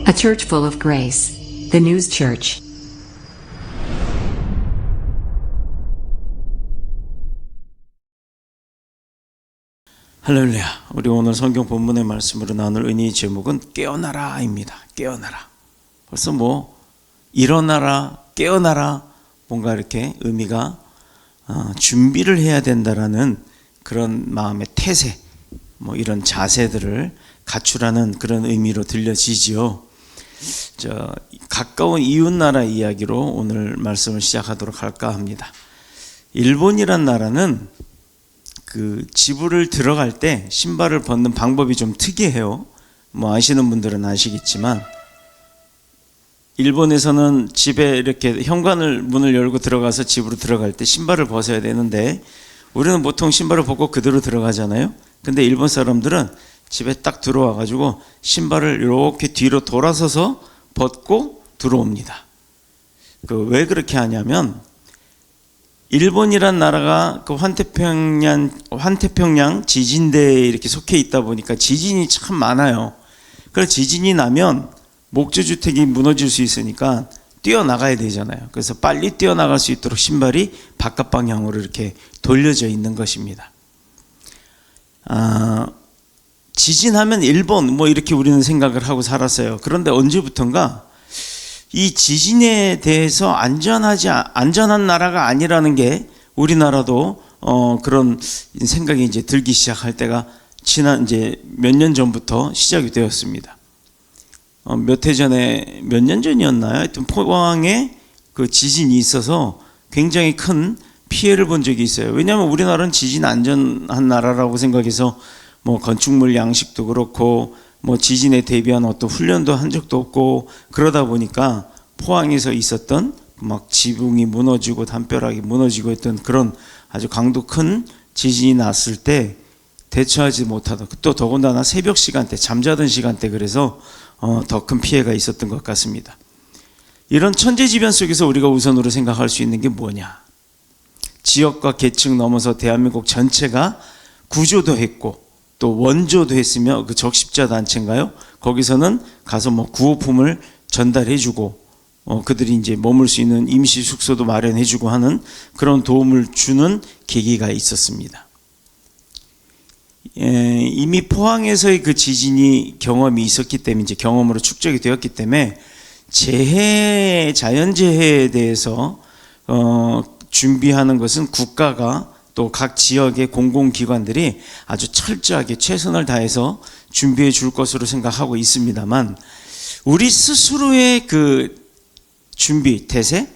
A church full of grace. The News Church. 할렐루야. 우리 오늘 성경 본문의 말씀으로 나눌 은혜의 제목은 깨어나라입니다. 깨어나라. 벌써 일어나라, 깨어나라, 뭔가 이렇게 의미가 준비를 해야 된다라는 그런 마음의 태세, 이런 자세들을 갖추라는 그런 의미로 들려지지요. 가까운 이웃나라 이야기로 오늘 말씀을 시작하도록 할까 합니다. 일본이란 나라는 그 지부를 들어갈 때 신발을 벗는 방법이 좀 특이해요. 아시는 분들은 아시겠지만, 일본에서는 집에 이렇게 현관을 문을 열고 들어가서 집으로 들어갈 때 신발을 벗어야 되는데, 우리는 보통 신발을 벗고 그대로 들어가잖아요. 근데 일본 사람들은 집에 딱 들어와 가지고 신발을 이렇게 뒤로 돌아서서 벗고 들어옵니다. 왜 그렇게 하냐면, 일본이란 나라가 그 환태평양 지진대에 이렇게 속해 있다 보니까 지진이 참 많아요. 그래서 지진이 나면 목조주택이 무너질 수 있으니까 뛰어나가야 되잖아요. 그래서 빨리 뛰어나갈 수 있도록 신발이 바깥 방향으로 이렇게 돌려져 있는 것입니다. 지진하면 일본 이렇게 우리는 생각을 하고 살았어요. 그런데 언제부턴가 이 지진에 대해서 안전한 나라가 아니라는 게 우리나라도 그런 생각이 이제 들기 시작할 때가 몇 년 전부터 시작이 되었습니다. 몇 년 전이었나요? 하여튼 포항에 그 지진이 있어서 굉장히 큰 피해를 본 적이 있어요. 왜냐하면 우리나라는 지진 안전한 나라라고 생각해서 건축물 양식도 그렇고 지진에 대비한 어떤 훈련도 한 적도 없고, 그러다 보니까 포항에서 있었던 지붕이 무너지고 담벼락이 무너지고 했던 그런 아주 강도 큰 지진이 났을 때 대처하지 못하다, 또 더군다나 새벽 시간대, 잠자던 시간대, 그래서 더 큰 피해가 있었던 것 같습니다. 이런 천재지변 속에서 우리가 우선으로 생각할 수 있는 게 뭐냐? 지역과 계층 넘어서 대한민국 전체가 구조도 했고 또 원조도 했으며, 그 적십자 단체인가요? 거기서는 가서 구호품을 전달해주고 그들이 이제 머물 수 있는 임시 숙소도 마련해주고 하는 그런 도움을 주는 계기가 있었습니다. 이미 포항에서의 그 지진이 경험이 있었기 때문에, 이제 경험으로 축적이 되었기 때문에 자연재해에 대해서 준비하는 것은 국가가 또 각 지역의 공공기관들이 아주 철저하게 최선을 다해서 준비해 줄 것으로 생각하고 있습니다만, 우리 스스로의 그 준비 태세,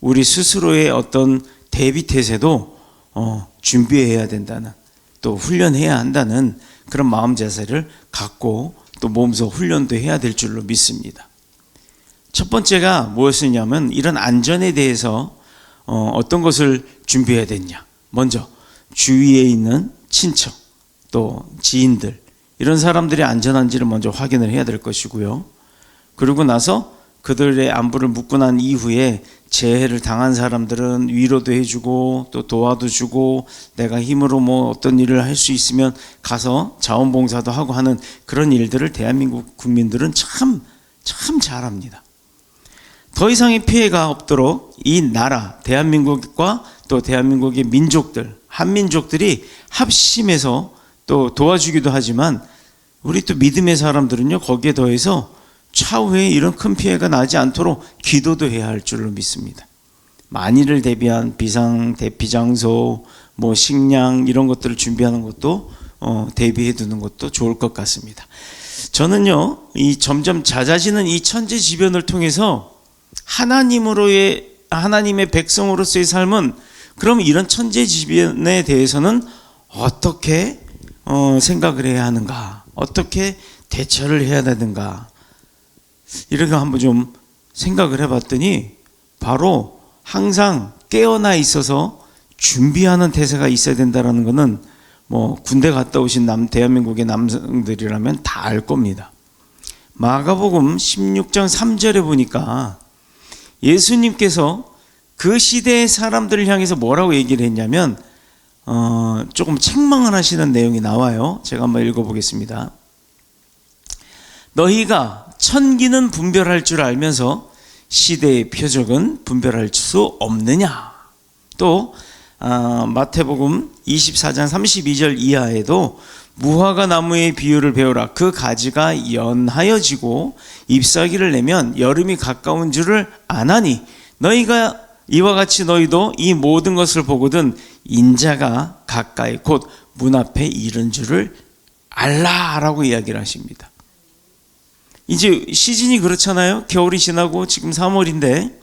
우리 스스로의 어떤 대비 태세도 준비해야 된다는, 또 훈련해야 한다는 그런 마음 자세를 갖고 또 몸소 훈련도 해야 될 줄로 믿습니다. 첫 번째가 무엇이냐면, 이런 안전에 대해서 어떤 것을 준비해야 되냐. 먼저 주위에 있는 친척, 또 지인들, 이런 사람들이 안전한지를 먼저 확인을 해야 될 것이고요. 그리고 나서 그들의 안부를 묻고 난 이후에 재해를 당한 사람들은 위로도 해주고 또 도와도 주고, 내가 힘으로 어떤 일을 할 수 있으면 가서 자원봉사도 하고 하는 그런 일들을 대한민국 국민들은 참 잘합니다. 더 이상의 피해가 없도록 이 나라, 대한민국과 또 대한민국의 민족들, 한민족들이 합심해서 또 도와주기도 하지만, 우리 또 믿음의 사람들은요, 거기에 더해서 차후에 이런 큰 피해가 나지 않도록 기도도 해야 할 줄로 믿습니다. 만일을 대비한 비상 대피 장소, 식량, 이런 것들을 준비하는 것도 대비해 두는 것도 좋을 것 같습니다. 저는요, 이 점점 잦아지는 이 천재지변을 통해서 하나님의 백성으로서의 삶은, 그럼 이런 천재지변에 대해서는 어떻게 생각을 해야 하는가, 어떻게 대처를 해야 되는가, 이렇게 한번 좀 생각을 해봤더니, 바로 항상 깨어나 있어서 준비하는 태세가 있어야 된다는 것은 군대 갔다 오신 대한민국의 남성들이라면 다 알 겁니다. 마가복음 16장 3절에 보니까 예수님께서 그 시대의 사람들을 향해서 뭐라고 얘기를 했냐면, 조금 책망을 하시는 내용이 나와요. 제가 한번 읽어보겠습니다. 너희가 천기는 분별할 줄 알면서 시대의 표적은 분별할 수 없느냐. 또 마태복음 24장 32절 이하에도 무화과 나무의 비유를 배우라. 그 가지가 연하여지고 잎사귀를 내면 여름이 가까운 줄을 아나니 너희가 이와 같이 너희도 이 모든 것을 보거든 인자가 가까이 곧 문 앞에 이른 줄을 알라라고 이야기를 하십니다. 이제 시즌이 그렇잖아요. 겨울이 지나고 지금 3월인데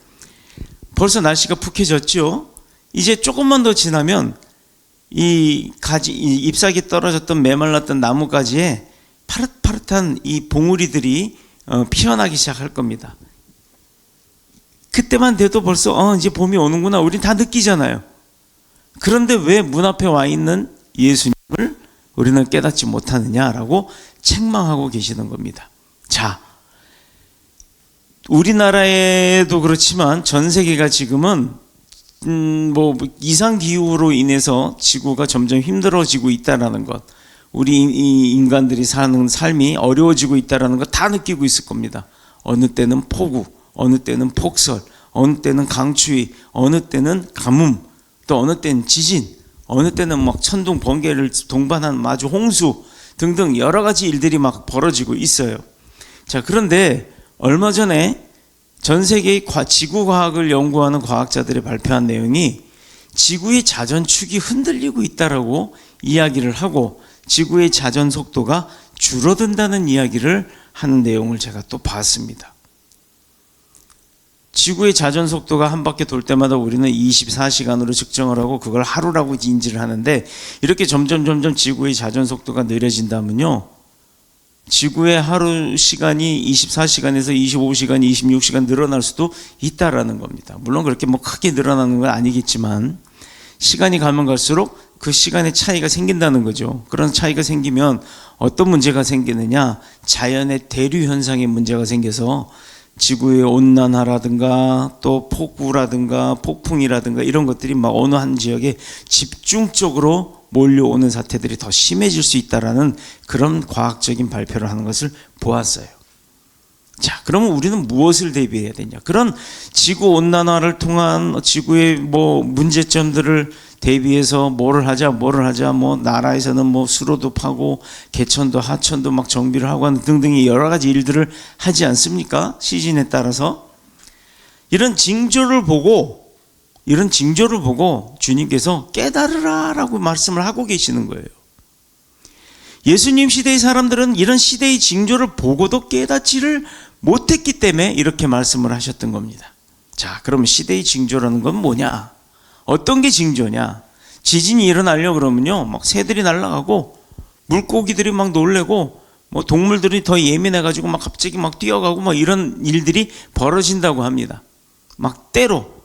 벌써 날씨가 푹해졌죠. 이제 조금만 더 지나면 이 가지, 이 잎사귀 떨어졌던 메말랐던 나뭇가지에 파릇파릇한 이 봉우리들이 피어나기 시작할 겁니다. 그때만 돼도 벌써 이제 봄이 오는구나. 우린 다 느끼잖아요. 그런데 왜 문 앞에 와 있는 예수님을 우리는 깨닫지 못하느냐라고 책망하고 계시는 겁니다. 자, 우리나라에도 그렇지만 전 세계가 지금은 뭐 이상 기후로 인해서 지구가 점점 힘들어지고 있다라는 것, 우리 인간들이 사는 삶이 어려워지고 있다라는 것 다 느끼고 있을 겁니다. 어느 때는 폭우, 어느 때는 폭설, 어느 때는 강추위, 어느 때는 가뭄, 또 어느 때는 지진, 어느 때는 막 천둥 번개를 동반한 마주 홍수 등등 여러 가지 일들이 막 벌어지고 있어요. 자, 그런데 얼마 전에 전 세계의 지구과학을 연구하는 과학자들이 발표한 내용이 지구의 자전축이 흔들리고 있다라고 이야기를 하고 지구의 자전 속도가 줄어든다는 이야기를 하는 내용을 제가 또 봤습니다. 지구의 자전 속도가 한 바퀴 돌 때마다 우리는 24시간으로 측정을 하고 그걸 하루라고 인지를 하는데 이렇게 점점 지구의 자전 속도가 느려진다면요, 지구의 하루 시간이 24시간에서 25시간, 26시간 늘어날 수도 있다라는 겁니다. 물론 그렇게 뭐 크게 늘어나는 건 아니겠지만 시간이 가면 갈수록 그 시간의 차이가 생긴다는 거죠. 그런 차이가 생기면 어떤 문제가 생기느냐, 자연의 대류 현상의 문제가 생겨서 지구의 온난화라든가 또 폭우라든가 폭풍이라든가 이런 것들이 막 어느 한 지역에 집중적으로 몰려오는 사태들이 더 심해질 수 있다라는 그런 과학적인 발표를 하는 것을 보았어요. 자, 그러면 우리는 무엇을 대비해야 되냐? 그런 지구 온난화를 통한 지구의 뭐 문제점들을 대비해서 뭐를 하자, 뭐 나라에서는 뭐 수로도 파고 개천도 하천도 막 정비를 하고 하는 등등의 여러 가지 일들을 하지 않습니까? 시즌에 따라서. 이런 징조를 보고 주님께서 깨달으라라고 말씀을 하고 계시는 거예요. 예수님 시대의 사람들은 이런 시대의 징조를 보고도 깨닫지를 못했기 때문에 이렇게 말씀을 하셨던 겁니다. 자, 그러면 시대의 징조라는 건 뭐냐? 어떤 게 징조냐? 지진이 일어나려고 그러면요, 막 새들이 날아가고 물고기들이 막 놀래고 뭐 동물들이 더 예민해가지고 막 갑자기 막 뛰어가고 막 이런 일들이 벌어진다고 합니다. 막 때로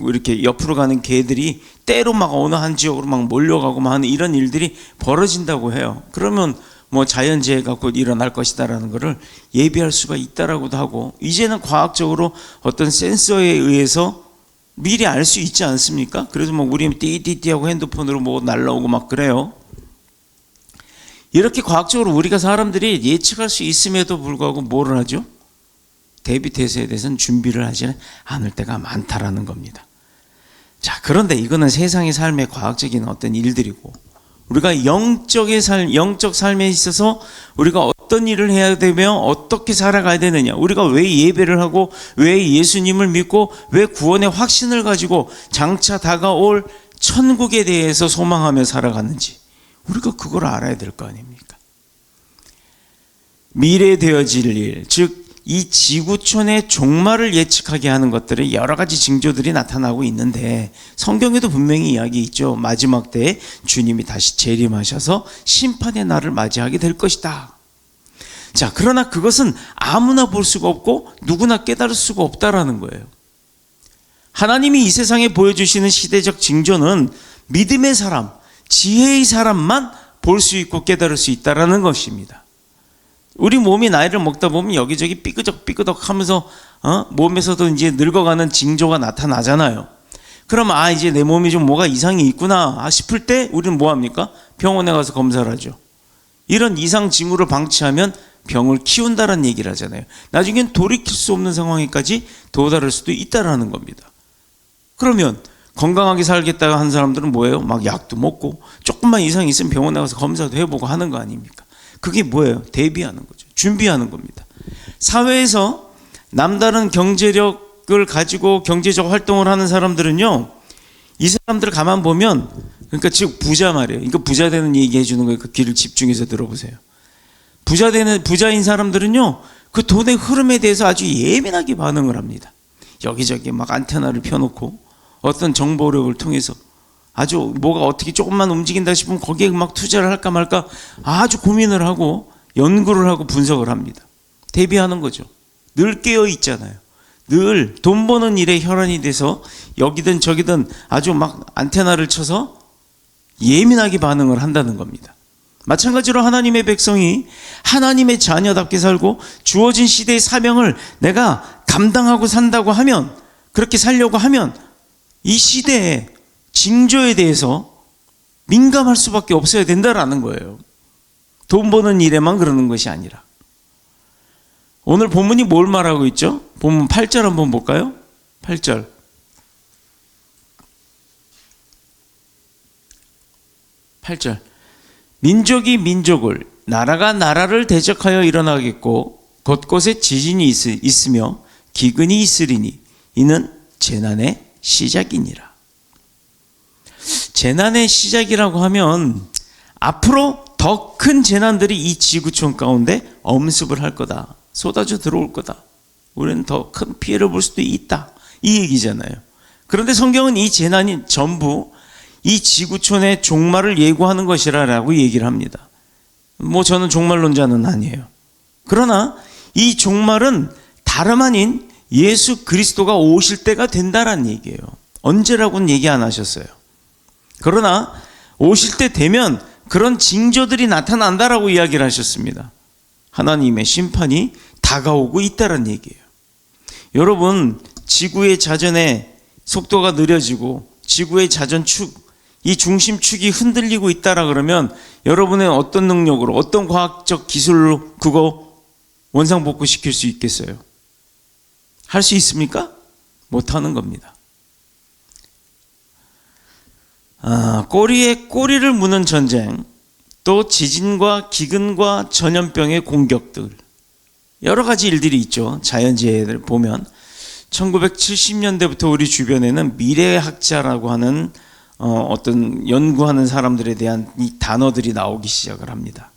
이렇게 옆으로 가는 개들이 때로 막 어느 한 지역으로 막 몰려가고 막 하는 이런 일들이 벌어진다고 해요. 그러면 뭐 자연재해가 곧 일어날 것이다라는 것을 예비할 수가 있다라고도 하고, 이제는 과학적으로 어떤 센서에 의해서 미리 알 수 있지 않습니까? 그래서 뭐 우리 띠띠띠하고 핸드폰으로 뭐 날라오고 막 그래요. 이렇게 과학적으로 우리가 사람들이 예측할 수 있음에도 불구하고 뭐를 하죠? 대비 태세에 대해서는 준비를 하지 않을 때가 많다라는 겁니다. 자, 그런데 이거는 세상의 삶의 과학적인 어떤 일들이고, 우리가 영적 삶에 있어서 우리가 어떤 일을 해야 되며 어떻게 살아가야 되느냐, 우리가 왜 예배를 하고 왜 예수님을 믿고 왜 구원의 확신을 가지고 장차 다가올 천국에 대해서 소망하며 살아가는지, 우리가 그걸 알아야 될 거 아닙니까? 미래에 되어질 일, 즉 이 지구촌의 종말을 예측하게 하는 것들의 여러 가지 징조들이 나타나고 있는데, 성경에도 분명히 이야기 있죠. 마지막 때에 주님이 다시 재림하셔서 심판의 날을 맞이하게 될 것이다. 자, 그러나 그것은 아무나 볼 수가 없고 누구나 깨달을 수가 없다라는 거예요. 하나님이 이 세상에 보여주시는 시대적 징조는 믿음의 사람, 지혜의 사람만 볼 수 있고 깨달을 수 있다라는 것입니다. 우리 몸이 나이를 먹다 보면 여기저기 삐끄덕 하면서 몸에서도 이제 늙어가는 징조가 나타나잖아요. 그럼 이제 내 몸이 좀 뭐가 이상이 있구나 싶을 때 우리는 뭐 합니까? 병원에 가서 검사를 하죠. 이런 이상 징후를 방치하면 병을 키운다라는 얘기를 하잖아요. 나중엔 돌이킬 수 없는 상황에까지 도달할 수도 있다라는 겁니다. 그러면 건강하게 살겠다고 한 사람들은 뭐예요? 막 약도 먹고 조금만 이상이 있으면 병원 나가서 검사도 해보고 하는 거 아닙니까? 그게 뭐예요? 대비하는 거죠. 준비하는 겁니다. 사회에서 남다른 경제력을 가지고 경제적 활동을 하는 사람들은요, 이 사람들을 가만 보면, 그러니까 즉 부자 말이에요. 그러니까 부자 되는 얘기 해주는 거예요. 그 귀를 집중해서 들어보세요. 부자인 사람들은요, 그 돈의 흐름에 대해서 아주 예민하게 반응을 합니다. 여기저기 막 안테나를 펴놓고 어떤 정보력을 통해서 아주 뭐가 어떻게 조금만 움직인다 싶으면 거기에 막 투자를 할까 말까 아주 고민을 하고 연구를 하고 분석을 합니다. 대비하는 거죠. 늘 깨어 있잖아요. 늘 돈 버는 일에 혈안이 돼서 여기든 저기든 아주 막 안테나를 쳐서 예민하게 반응을 한다는 겁니다. 마찬가지로 하나님의 백성이 하나님의 자녀답게 살고 주어진 시대의 사명을 내가 감당하고 산다고 하면, 그렇게 살려고 하면 이 시대의 징조에 대해서 민감할 수밖에 없어야 된다라는 거예요. 돈 버는 일에만 그러는 것이 아니라. 오늘 본문이 뭘 말하고 있죠? 본문 8절 한번 볼까요? 8절. 8절. 민족이 민족을, 나라가 나라를 대적하여 일어나겠고 곳곳에 지진이 있으며 기근이 있으리니 이는 재난의 시작이니라. 재난의 시작이라고 하면 앞으로 더 큰 재난들이 이 지구촌 가운데 엄습을 할 거다. 쏟아져 들어올 거다. 우리는 더 큰 피해를 볼 수도 있다. 이 얘기잖아요. 그런데 성경은 이 재난이 전부 이 지구촌의 종말을 예고하는 것이라고 얘기를 합니다. 뭐 저는 종말론자는 아니에요. 그러나 이 종말은 다름 아닌 예수 그리스도가 오실 때가 된다라는 얘기예요. 언제라고는 얘기 안 하셨어요. 그러나 오실 때 되면 그런 징조들이 나타난다라고 이야기를 하셨습니다. 하나님의 심판이 다가오고 있다는 얘기예요. 여러분, 지구의 자전의 속도가 느려지고 지구의 자전축, 이 중심축이 흔들리고 있다라 그러면 여러분의 어떤 능력으로, 어떤 과학적 기술로 그거 원상복구시킬 수 있겠어요? 할 수 있습니까? 못하는 겁니다. 꼬리에 꼬리를 무는 전쟁, 또 지진과 기근과 전염병의 공격들, 여러 가지 일들이 있죠. 자연재해를 보면 1970년대부터 우리 주변에는 미래학자라고 하는 어떤 연구하는 사람들에 대한 이 단어들이 나오기 시작을 합니다.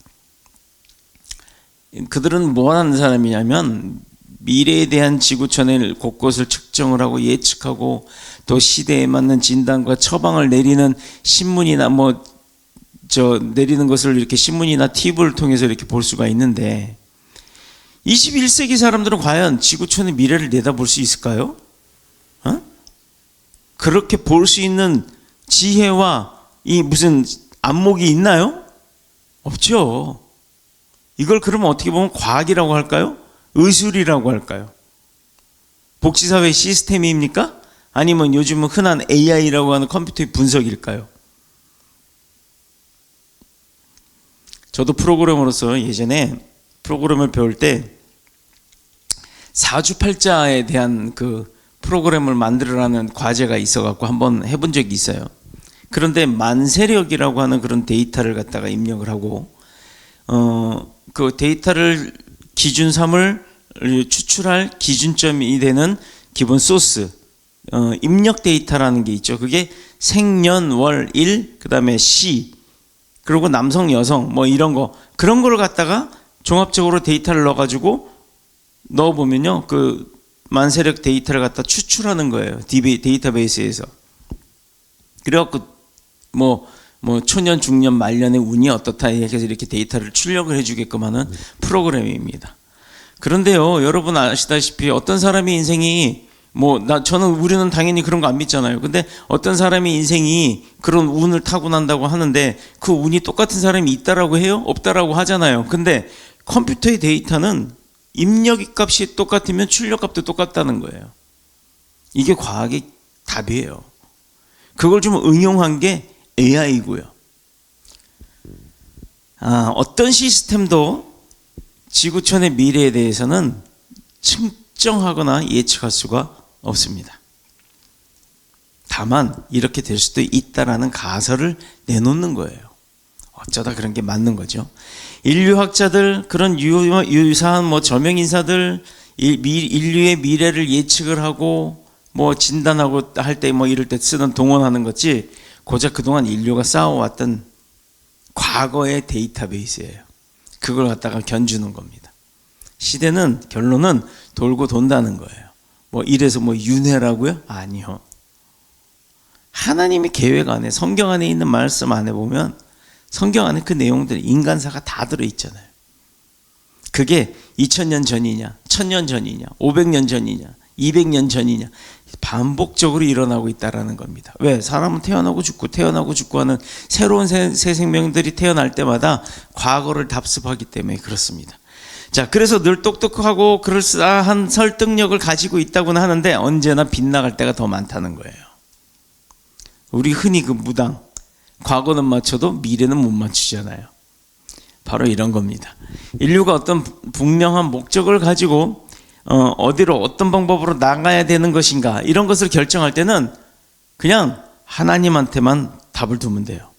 그들은 뭐 하는 사람이냐면 미래에 대한 지구촌의 곳곳을 측정을 하고 예측하고 또 시대에 맞는 진단과 처방을 내리는 신문이나 내리는 것을 이렇게 신문이나 TV를 통해서 이렇게 볼 수가 있는데, 21세기 사람들은 과연 지구촌의 미래를 내다볼 수 있을까요? 그렇게 볼 수 있는 지혜와 이 무슨 안목이 있나요? 없죠. 이걸 그러면 어떻게 보면 과학이라고 할까요? 의술이라고 할까요? 복지사회 시스템입니까? 아니면 요즘은 흔한 AI라고 하는 컴퓨터의 분석일까요? 저도 프로그래머로서 예전에 프로그램을 배울 때 사주팔자에 대한 그 프로그램을 만들으라는 과제가 있어갖고 한번 해본 적이 있어요. 그런데 만세력이라고 하는 그런 데이터를 갖다가 입력을 하고 그 데이터를 기준 삼을 추출할 기준점이 되는 기본 소스, 입력 데이터라는 게 있죠. 그게 생년 월 일, 그 다음에 시, 그리고 남성 여성 뭐 이런 거, 그런 거를 갖다가 종합적으로 데이터를 넣어가지고 넣어보면요, 그 만세력 데이터를 갖다 추출하는 거예요. 데이터베이스에서. 그래갖고 뭐 초년, 중년, 말년의 운이 어떻다 해서 이렇게 데이터를 출력을 해주게끔 하는 프로그램입니다. 그런데요, 여러분 아시다시피 어떤 사람의 인생이 우리는 당연히 그런 거 안 믿잖아요. 근데 어떤 사람의 인생이 그런 운을 타고난다고 하는데 그 운이 똑같은 사람이 있다라고 해요? 없다라고 하잖아요. 근데 컴퓨터의 데이터는 입력 값이 똑같으면 출력 값도 똑같다는 거예요. 이게 과학의 답이에요. 그걸 좀 응용한 게 AI고요. 어떤 시스템도 지구촌의 미래에 대해서는 측정하거나 예측할 수가 없습니다. 다만 이렇게 될 수도 있다라는 가설을 내놓는 거예요. 어쩌다 그런 게 맞는 거죠. 인류학자들, 그런 유사한 저명 인사들, 인류의 미래를 예측을 하고 진단하고 할 때 이럴 때 쓰는 동원하는 거지, 고작 그동안 인류가 쌓아왔던 과거의 데이터베이스예요. 그걸 갖다가 견주는 겁니다. 시대는, 결론은 돌고 돈다는 거예요. 이래서 윤회라고요? 아니요. 하나님의 계획 안에, 성경 안에 있는 말씀 안에 보면 성경 안에 그 내용들, 인간사가 다 들어있잖아요. 그게 2000년 전이냐, 1000년 전이냐, 500년 전이냐, 200년 전이냐, 반복적으로 일어나고 있다는 겁니다. 왜? 사람은 태어나고 죽고 하는 새로운 새 생명들이 태어날 때마다 과거를 답습하기 때문에 그렇습니다. 자, 그래서 늘 똑똑하고 그럴싸한 설득력을 가지고 있다고는 하는데 언제나 빗나갈 때가 더 많다는 거예요. 우리 흔히 그 무당, 과거는 맞춰도 미래는 못 맞추잖아요. 바로 이런 겁니다. 인류가 어떤 분명한 목적을 가지고 어디로, 어떤 방법으로 나가야 되는 것인가, 이런 것을 결정할 때는 그냥 하나님한테만 답을 두면 돼요.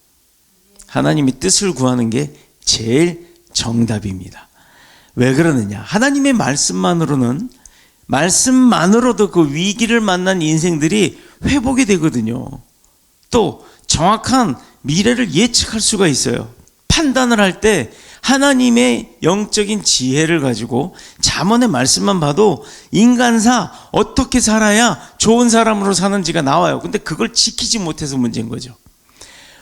하나님이 뜻을 구하는 게 제일 정답입니다. 왜 그러느냐? 하나님의 말씀만으로도 그 위기를 만난 인생들이 회복이 되거든요. 또 정확한 미래를 예측할 수가 있어요. 판단을 할 때 하나님의 영적인 지혜를 가지고 잠언의 말씀만 봐도 인간사 어떻게 살아야 좋은 사람으로 사는지가 나와요. 근데 그걸 지키지 못해서 문제인 거죠.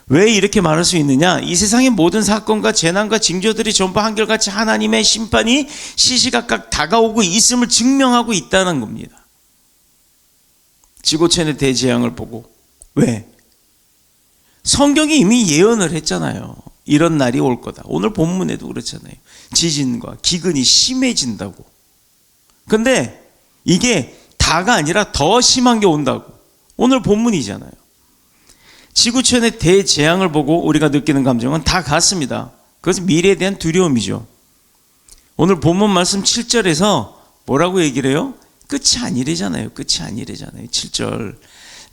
왜 이렇게 말할 수 있느냐? 이 세상의 모든 사건과 재난과 징조들이 전부 한결같이 하나님의 심판이 시시각각 다가오고 있음을 증명하고 있다는 겁니다. 지구촌의 대재앙을 보고. 왜? 성경이 이미 예언을 했잖아요. 이런 날이 올 거다. 오늘 본문에도 그렇잖아요. 지진과 기근이 심해진다고. 근데 이게 다가 아니라 더 심한 게 온다고. 오늘 본문이잖아요. 지구촌의 대재앙을 보고 우리가 느끼는 감정은 다 같습니다. 그것은 미래에 대한 두려움이죠. 오늘 본문 말씀 7절에서 뭐라고 얘기를 해요? 끝이 아니래잖아요. 끝이 아니래잖아요. 7절.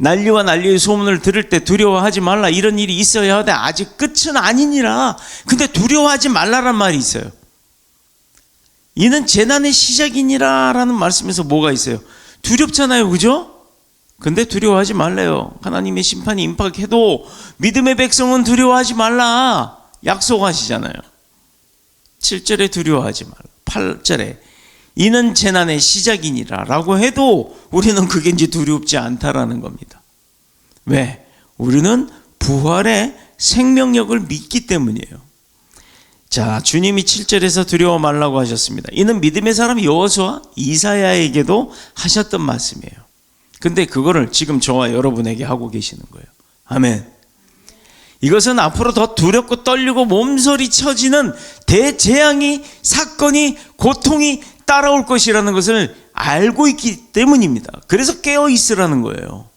난리와 난리의 소문을 들을 때 두려워하지 말라. 이런 일이 있어야 하되 아직 끝은 아니니라. 근데 두려워하지 말라란 말이 있어요. 이는 재난의 시작이니라 라는 말씀에서 뭐가 있어요? 두렵잖아요. 그죠? 근데 두려워하지 말래요. 하나님의 심판이 임박해도 믿음의 백성은 두려워하지 말라 약속하시잖아요. 7절에 두려워하지 말라. 8절에 이는 재난의 시작이니라 라고 해도 우리는 그게 이제 두렵지 않다라는 겁니다. 왜? 우리는 부활의 생명력을 믿기 때문이에요. 자, 주님이 7절에서 두려워 말라고 하셨습니다. 이는 믿음의 사람 여호수아, 이사야에게도 하셨던 말씀이에요. 근데 그거를 지금 저와 여러분에게 하고 계시는 거예요. 아멘. 이것은 앞으로 더 두렵고 떨리고 몸서리 쳐지는 대재앙이, 사건이, 고통이 따라올 것이라는 것을 알고 있기 때문입니다. 그래서 깨어 있으라는 거예요.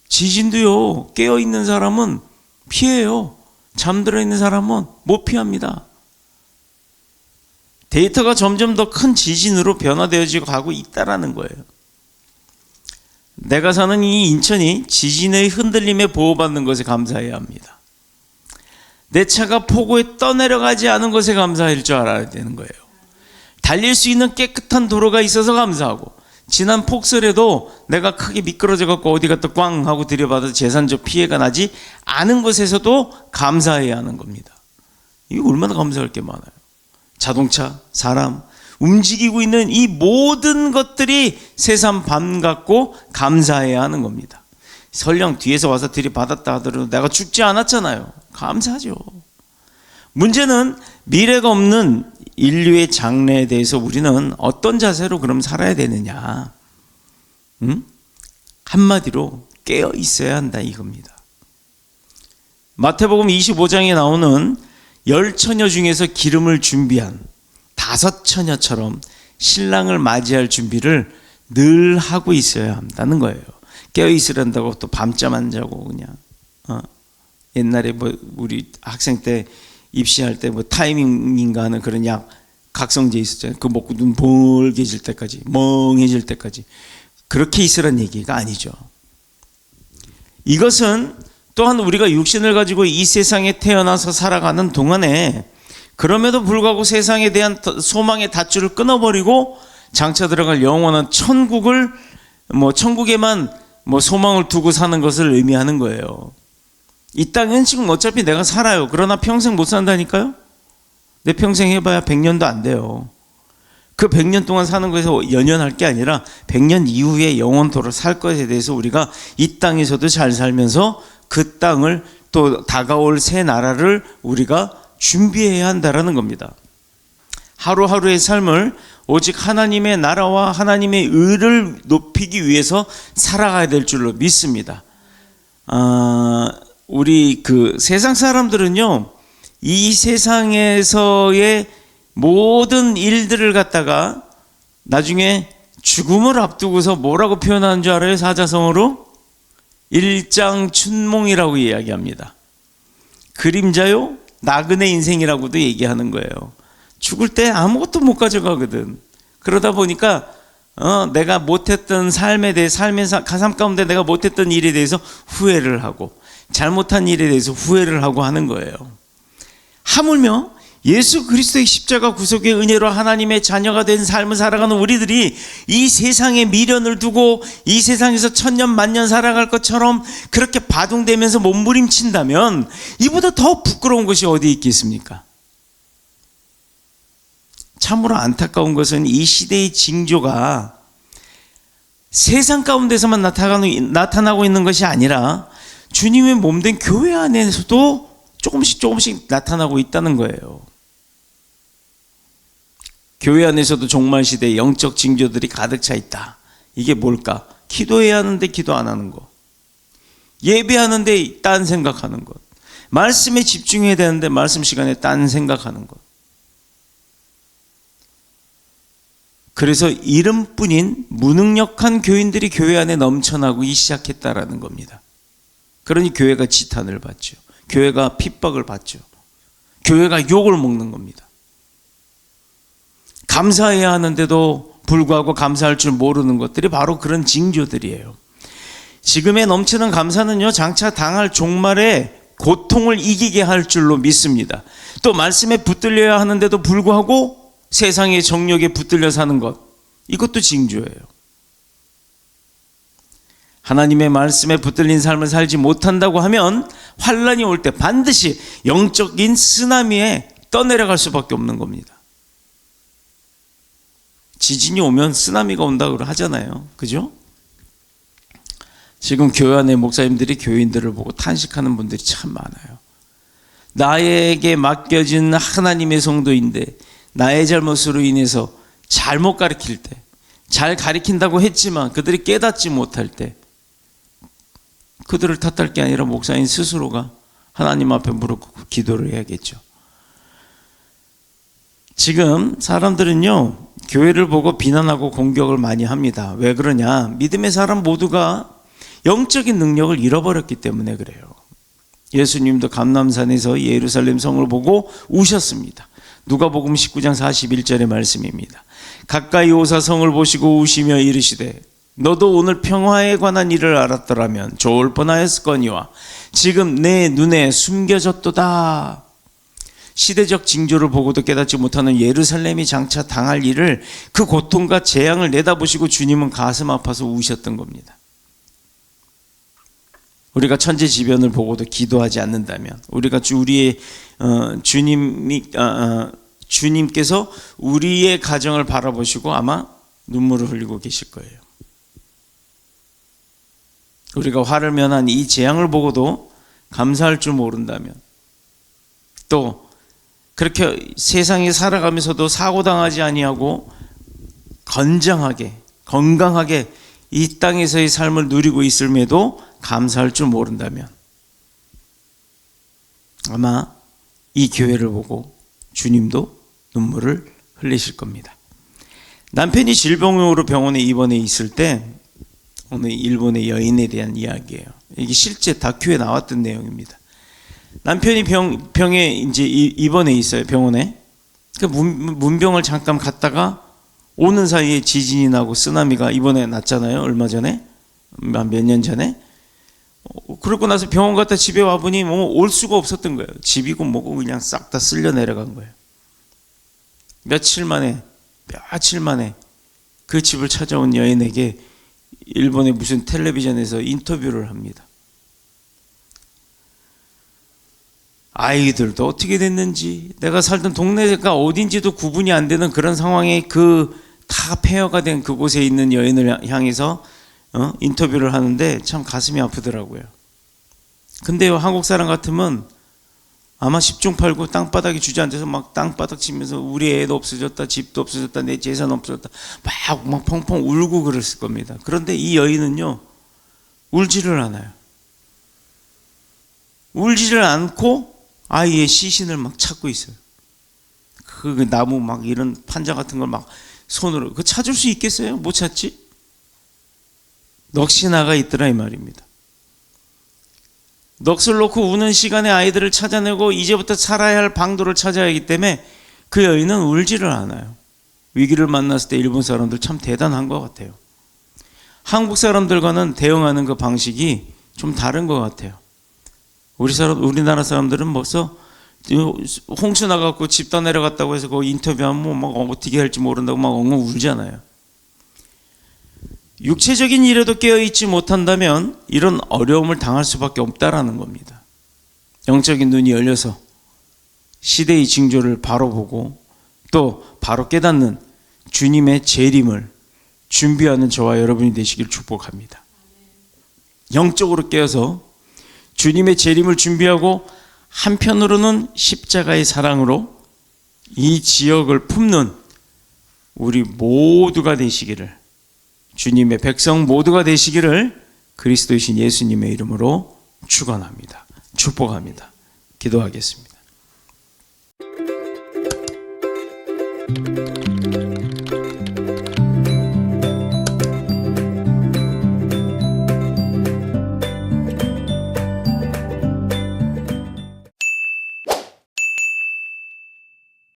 지진도요, 깨어 있는 사람은 피해요. 잠들어 있는 사람은 못 피합니다. 데이터가 점점 더 큰 지진으로 변화되어지고 가고 있다라는 거예요. 내가 사는 이 인천이 지진의 흔들림에 보호받는 것에 감사해야 합니다. 내 차가 폭우에 떠내려가지 않은 것에 감사할 줄 알아야 되는 거예요. 달릴 수 있는 깨끗한 도로가 있어서 감사하고, 지난 폭설에도 내가 크게 미끄러져 갖고 어디 갔다 꽝 하고 들여받아서 재산적 피해가 나지 않은 것에서도 감사해야 하는 겁니다. 이게 얼마나 감사할 게 많아요. 자동차, 사람, 움직이고 있는 이 모든 것들이 새삼 반갑고 감사해야 하는 겁니다. 설령 뒤에서 와서 들이받았다 하더라도 내가 죽지 않았잖아요. 감사하죠. 문제는 미래가 없는 인류의 장래에 대해서 우리는 어떤 자세로 그럼 살아야 되느냐? 한마디로 깨어 있어야 한다 이겁니다. 마태복음 25장에 나오는 10처녀 중에서 기름을 준비한 5처녀처럼 신랑을 맞이할 준비를 늘 하고 있어야 한다는 거예요. 깨어 있으란다고 또 밤잠 안 자고 그냥 옛날에 우리 학생 때 입시할 때 뭐 타이밍인가 하는 그런 약 각성제 있었잖아요. 그거 먹고 눈 벌게질 때까지, 멍해질 때까지 그렇게 있으란 얘기가 아니죠. 이것은 또한 우리가 육신을 가지고 이 세상에 태어나서 살아가는 동안에 그럼에도 불구하고 세상에 대한 소망의 닷줄을 끊어버리고 장차 들어갈 영원한 천국을 천국에만 소망을 두고 사는 것을 의미하는 거예요. 이 땅은 지금 어차피 내가 살아요. 그러나 평생 못 산다니까요. 내 평생 해봐야 100년도 안 돼요. 그 100년 동안 사는 것에서 연연할 게 아니라 100년 이후에 영원토록 살 것에 대해서 우리가 이 땅에서도 잘 살면서 그 땅을 또 다가올 새 나라를 우리가 준비해야 한다라는 겁니다. 하루하루의 삶을 오직 하나님의 나라와 하나님의 의를 높이기 위해서 살아가야 될 줄로 믿습니다. 우리 세상 사람들은요, 이 세상에서의 모든 일들을 갖다가 나중에 죽음을 앞두고서 뭐라고 표현하는 줄 알아요? 사자성어로 일장춘몽이라고 이야기합니다. 그림자요 나그네 인생이라고도 얘기하는 거예요. 죽을 때 아무것도 못 가져가거든. 그러다 보니까 내가 못했던 삶에 대해 삶 가운데 내가 못했던 일에 대해서 후회를 하고 잘못한 일에 대해서 후회를 하고 하는 거예요. 하물며 예수 그리스도의 십자가 구속의 은혜로 하나님의 자녀가 된 삶을 살아가는 우리들이 이 세상에 미련을 두고 이 세상에서 천년 만년 살아갈 것처럼 그렇게 바둥대면서 몸부림친다면 이보다 더 부끄러운 것이 어디 있겠습니까? 참으로 안타까운 것은 이 시대의 징조가 세상 가운데서만 나타나고 있는 것이 아니라 주님의 몸된 교회 안에서도 조금씩 나타나고 있다는 거예요. 교회 안에서도 종말 시대의 영적 징조들이 가득 차 있다. 이게 뭘까? 기도해야 하는데 기도 안 하는 것, 예배하는데 딴 생각하는 것, 말씀에 집중해야 되는데 말씀 시간에 딴 생각하는 것. 그래서 이름뿐인 무능력한 교인들이 교회 안에 넘쳐나기 시작했다라는 겁니다. 그러니 교회가 지탄을 받죠. 교회가 핍박을 받죠. 교회가 욕을 먹는 겁니다. 감사해야 하는데도 불구하고 감사할 줄 모르는 것들이 바로 그런 징조들이에요. 지금의 넘치는 감사는요, 장차 당할 종말의 고통을 이기게 할 줄로 믿습니다. 또 말씀에 붙들려야 하는데도 불구하고 세상의 정욕에 붙들려 사는 것, 이것도 징조예요. 하나님의 말씀에 붙들린 삶을 살지 못한다고 하면 환란이 올 때 반드시 영적인 쓰나미에 떠내려갈 수밖에 없는 겁니다. 지진이 오면 쓰나미가 온다고 하잖아요. 그죠? 지금 교회 안에 목사님들이 교인들을 보고 탄식하는 분들이 참 많아요. 나에게 맡겨진 하나님의 성도인데 나의 잘못으로 인해서 잘못 가르칠 때, 잘 가르친다고 했지만 그들이 깨닫지 못할 때 그들을 탓할 게 아니라 목사님 스스로가 하나님 앞에 무릎 꿇고 기도를 해야겠죠. 지금 사람들은요, 교회를 보고 비난하고 공격을 많이 합니다. 왜 그러냐? 믿음의 사람 모두가 영적인 능력을 잃어버렸기 때문에 그래요. 예수님도 감람산에서 예루살렘 성을 보고 우셨습니다. 누가복음 19장 41절의 말씀입니다. 가까이 오사 성을 보시고 우시며 이르시되 너도 오늘 평화에 관한 일을 알았더라면 좋을 뻔하였을거니와 지금 내 눈에 숨겨졌도다. 시대적 징조를 보고도 깨닫지 못하는 예루살렘이 장차 당할 일을, 그 고통과 재앙을 내다보시고 주님은 가슴 아파서 우셨던 겁니다. 우리가 천재지변을 보고도 기도하지 않는다면, 우리가 주님께서 우리의 가정을 바라보시고 아마 눈물을 흘리고 계실 거예요. 우리가 화를 면한 이 재앙을 보고도 감사할 줄 모른다면, 또 그렇게 세상에 살아가면서도 사고당하지 아니하고 건강하게 이 땅에서의 삶을 누리고 있음에도 감사할 줄 모른다면 아마 이 교회를 보고 주님도 눈물을 흘리실 겁니다. 남편이 질병으로 병원에 입원해 있을 때 어느 일본의 여인에 대한 이야기예요. 이게 실제 다큐에 나왔던 내용입니다. 남편이 병에 이제 입원해 있어요. 병원에. 그 문병을 잠깐 갔다가 오는 사이에 지진이 나고 쓰나미가 이번에 났잖아요. 얼마 전에, 몇 년 전에. 그러고 나서 병원 갔다 집에 와보니 뭐 올 수가 없었던 거예요. 집이고 뭐고 그냥 싹 다 쓸려 내려간 거예요. 며칠 만에 그 집을 찾아온 여인에게 일본의 무슨 텔레비전에서 인터뷰를 합니다. 아이들도 어떻게 됐는지, 내가 살던 동네가 어딘지도 구분이 안 되는 그런 상황에 다 폐허가 된 그곳에 있는 여인을 향해서 인터뷰를 하는데 참 가슴이 아프더라고요. 근데요, 한국 사람 같으면 아마 10중 8구 땅바닥에 주저앉아서 막 땅바닥 치면서 우리 애도 없어졌다, 집도 없어졌다, 내 재산 없어졌다, 막 펑펑 울고 그랬을 겁니다. 그런데 이 여인은요, 울지를 않아요. 울지를 않고 아이의 시신을 막 찾고 있어요. 그 나무 막 이런 판자 같은 걸 막 손으로, 그 찾을 수 있겠어요? 못 찾지? 넋이 나가 있더라 이 말입니다. 넋을 놓고 우는 시간에 아이들을 찾아내고 이제부터 살아야 할 방도를 찾아야 하기 때문에 그 여인은 울지를 않아요. 위기를 만났을 때 일본 사람들 참 대단한 것 같아요. 한국 사람들과는 대응하는 그 방식이 좀 다른 것 같아요. 우리나라 사람들은 벌써 홍수 나갖고 집 다 내려갔다고 해서 그 인터뷰하면 막 어떻게 할지 모른다고 막 엉엉 울잖아요. 육체적인 일에도 깨어있지 못한다면 이런 어려움을 당할 수밖에 없다라는 겁니다. 영적인 눈이 열려서 시대의 징조를 바로 보고 또 바로 깨닫는 주님의 재림을 준비하는 저와 여러분이 되시길 축복합니다. 영적으로 깨어서 주님의 재림을 준비하고 한편으로는 십자가의 사랑으로 이 지역을 품는 우리 모두가 되시기를, 주님의 백성 모두가 되시기를 그리스도이신 예수님의 이름으로 축원합니다. 축복합니다. 기도하겠습니다.